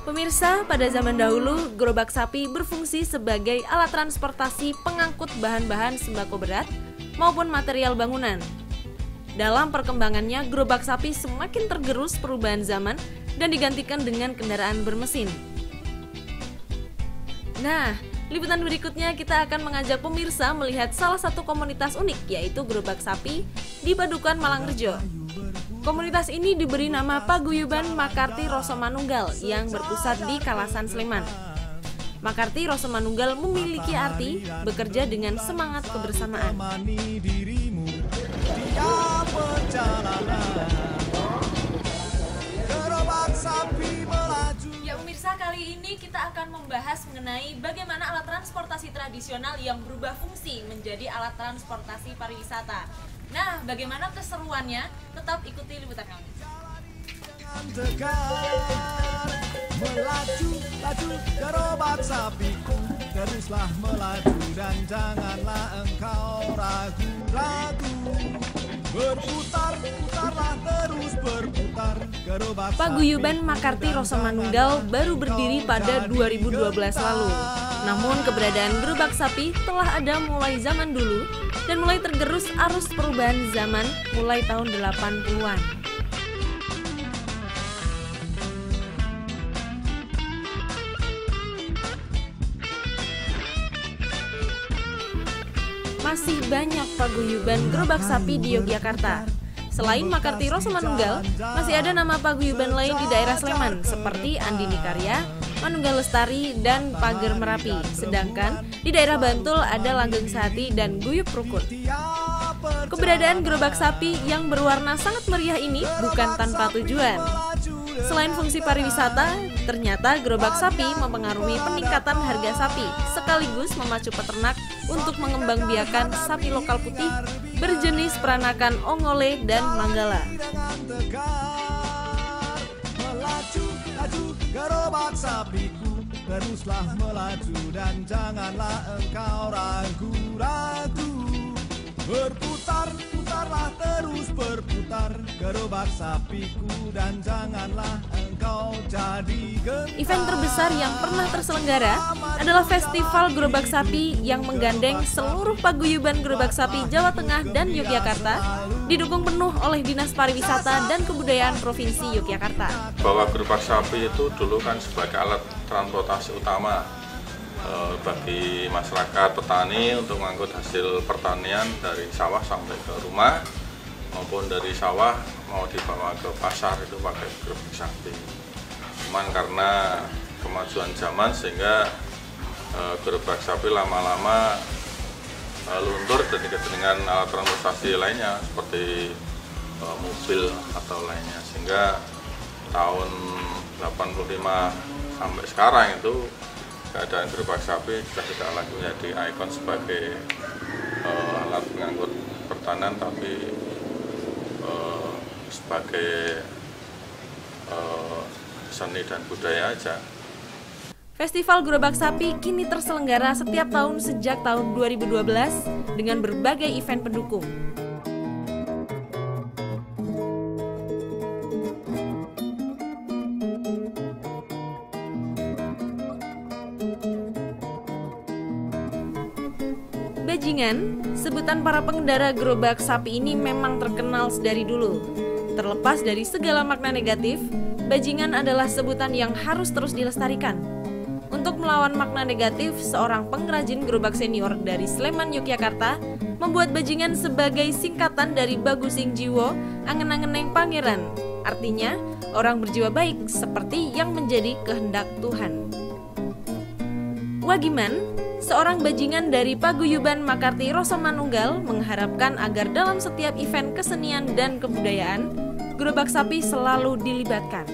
Pemirsa, pada zaman dahulu, gerobak sapi berfungsi sebagai alat transportasi pengangkut bahan-bahan sembako berat maupun material bangunan. Dalam perkembangannya, gerobak sapi semakin tergerus perubahan zaman dan digantikan dengan kendaraan bermesin. Nah, liputan berikutnya kita akan mengajak pemirsa melihat salah satu komunitas unik, yaitu gerobak sapi di Padukan Malangrejo. Komunitas ini diberi nama Paguyuban Makarti Rasa Manunggal yang berpusat di Kalasan, Sleman. Makarti Rasa Manunggal memiliki arti bekerja dengan semangat kebersamaan. Ya pemirsa, kali ini kita akan membahas mengenai bagaimana alat transportasi tradisional yang berubah fungsi menjadi alat transportasi pariwisata. Nah, bagaimana keseruannya? Tetap ikuti liputan kami. Melaju, laju, gerobak sapiku, teruslah melaju dan janganlah engkau ragu-ragu. Berputar, putarlah terus berputar, gerobak sapiku. Paguyuban Makarti Rasa Manunggal baru berdiri pada 2012 lalu. Namun keberadaan gerobak sapi telah ada mulai zaman dulu dan mulai tergerus arus perubahan zaman mulai tahun 80-an. Masih banyak paguyuban gerobak sapi di Yogyakarta. Selain Makarti Rasa Manunggal, masih ada nama paguyuban lain di daerah Sleman seperti Andini Karya, Manunggal Lestari, dan Pager Merapi. Sedangkan di daerah Bantul ada Langgeng Sehati dan Guyup Rukun. Keberadaan gerobak sapi yang berwarna sangat meriah ini bukan tanpa tujuan. Selain fungsi pariwisata, ternyata gerobak sapi mempengaruhi peningkatan harga sapi, sekaligus memacu peternak untuk mengembangbiakan sapi lokal putih berjenis peranakan Ongole dan Manggala. Melaju, gerobak sapiku, teruslah melaju dan janganlah engkau ragu-ragu. Berputar, putarlah terus berputar, gerobak sapiku, dan janganlah engkau jadi gentar. Event terbesar yang pernah terselenggara adalah Festival Gerobak Sapi yang menggandeng seluruh paguyuban gerobak sapi Jawa Tengah dan Yogyakarta, didukung penuh oleh Dinas Pariwisata dan Kebudayaan Provinsi Yogyakarta. Bahwa gerobak sapi itu dulu kan sebagai alat transportasi utama bagi masyarakat petani untuk mengangkut hasil pertanian dari sawah sampai ke rumah, maupun dari sawah mau dibawa ke pasar itu pakai gerobak sapi. Cuman karena kemajuan zaman sehingga gerobak sapi lama-lama luntur dan diganti dengan alat transportasi lainnya seperti mobil atau lainnya, sehingga tahun 85 sampai sekarang itu keadaan gerobak sapi sudah tidak lagi menjadi ikon sebagai alat pengangkut pertanian, tapi sebagai seni dan budaya aja. Festival Gerobak Sapi kini terselenggara setiap tahun sejak tahun 2012 dengan berbagai event pendukung. Bajingan, sebutan para pengendara gerobak sapi ini memang terkenal sedari dulu. Terlepas dari segala makna negatif, bajingan adalah sebutan yang harus terus dilestarikan. Untuk melawan makna negatif, seorang pengrajin gerobak senior dari Sleman, Yogyakarta, membuat bajingan sebagai singkatan dari Bagusing Jiwo, Angen-angeneng Pangeran. Artinya, orang berjiwa baik seperti yang menjadi kehendak Tuhan. Wagiman, seorang bajingan dari Paguyuban Makarti Rasa Manunggal, mengharapkan agar dalam setiap event kesenian dan kebudayaan, gerobak sapi selalu dilibatkan.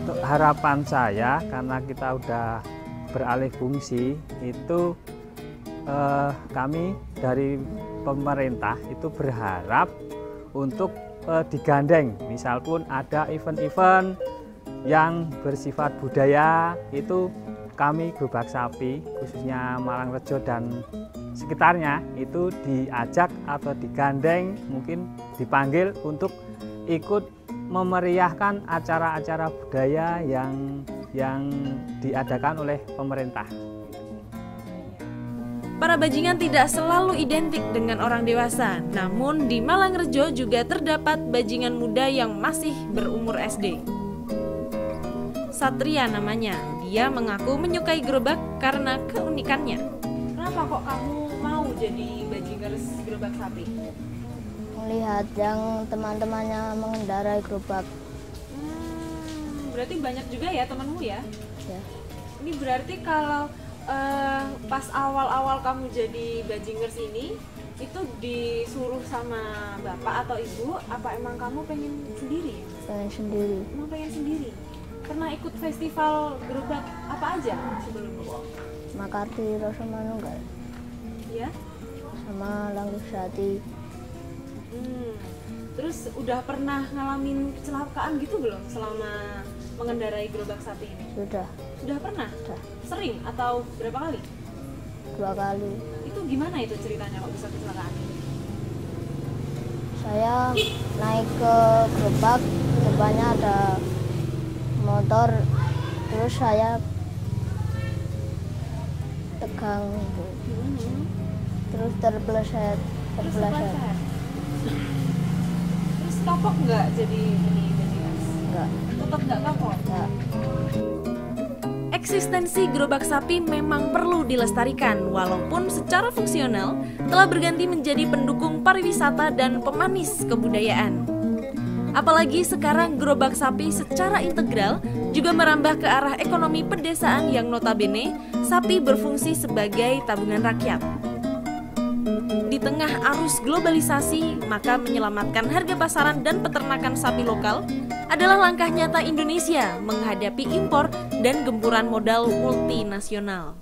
Untuk harapan saya, karena kita udah beralih fungsi, itu kami dari pemerintah itu berharap untuk digandeng. Misal pun ada event-event yang bersifat budaya, itu kami gerobak sapi khususnya Malangrejo dan sekitarnya itu diajak atau digandeng, mungkin dipanggil untuk ikut memeriahkan acara-acara budaya yang yang diadakan oleh pemerintah. Para bajingan tidak selalu identik dengan orang dewasa, namun di Malangrejo juga terdapat bajingan muda yang masih berumur SD. Satria namanya, dia mengaku menyukai gerobak karena keunikannya. Kenapa kok kamu mau jadi bajingers gerobak sapi? Melihat yang teman-temannya mengendarai gerobak. Berarti banyak juga ya temanmu ya? Ya. Ini berarti kalau pas awal-awal kamu jadi bajingers ini, itu disuruh sama bapak atau ibu, apa emang kamu pengen sendiri? Pengen sendiri. Emang pengen sendiri? Pernah ikut festival gerobak apa aja sebelumnya? Makarti Rasa Manunggal Ya? sama Langusati. Terus udah pernah ngalamin kecelakaan gitu belum selama mengendarai gerobak sapi ini? Sudah Sudah pernah? Sudah. Sering atau berapa kali? 2 kali. Itu gimana itu ceritanya kok bisa kecelakaan? Saya naik ke gerobak, depannya ada motor, terus saya tegang gitu. Terus terpeleset. Terus kapok nggak jadi ini bajingers? Enggak. Tetap nggak kapok? Enggak. Eksistensi gerobak sapi memang perlu dilestarikan, walaupun secara fungsional telah berganti menjadi pendukung pariwisata dan pemanis kebudayaan. Apalagi sekarang gerobak sapi secara integral juga merambah ke arah ekonomi pedesaan yang notabene sapi berfungsi sebagai tabungan rakyat. Di tengah arus globalisasi, maka menyelamatkan harga pasaran dan peternakan sapi lokal adalah langkah nyata Indonesia menghadapi impor dan gempuran modal multinasional.